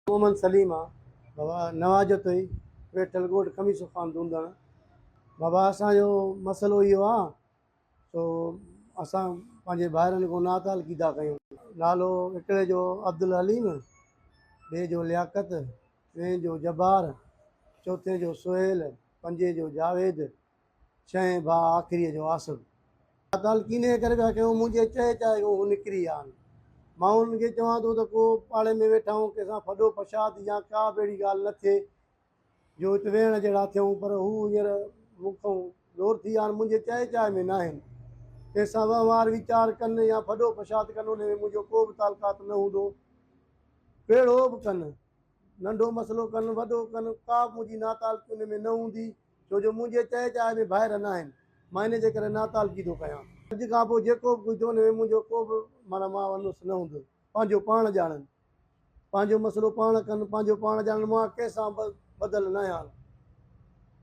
मोहम्मद सलीम आहे बाबा नवाज तई वेठल ॻोठ खमीसो ख़ान धूंदड़ बाबा असांजो मसइलो इहो आहे सो असां पंहिंजे ॿाहिरनि खां नाताल कीदा कयूं नालो हिकिड़े जो अब्दुल हलीम ॿिए जो लियाकत ॿिए जो जब्बार चौथे जो सुहेल पंजे जो जावेद छहें भाउ आख़िरीअ जो आसिफ नाताल कीने करे पिया कयूं मुंहिंजे चए चाहे हू निकिरी विया आहिनि मां उन्हनि खे चवां थो त को पाड़े में वेठा आहियूं कंहिंसां फॾो फसाद या का बि अहिड़ी ॻाल्हि न थिए जो हिते वेहण जहिड़ा थियूं पर हू हींअर मूंखां दूरि थी विया आहिनि मुंहिंजे चए चाहे में न आहिनि कंहिंसां वहिंवार वीचार कनि या फॾो फसाद कनि उन में मुंहिंजो को बि तालुकात न हूंदो कहिड़ो बि कनि नंढो मसइलो कनि वॾो कनि का बि मुंहिंजी नातालगी उन में न हूंदी छो जो मुंहिंजे चए चाहे में ॿाहिरि न आहिनि मां इन जे करे नातालगी थो कयां अॼु खां पोइ जेको बि कुझु हुन में मुंहिंजो को बि माना मां वनुसि न हूंदो पंहिंजो पाण ॼाणनि पंहिंजो मसइलो पाण कनि पंहिंजो पाण ॼाणनि मां कंहिंसां बदियल न आहियां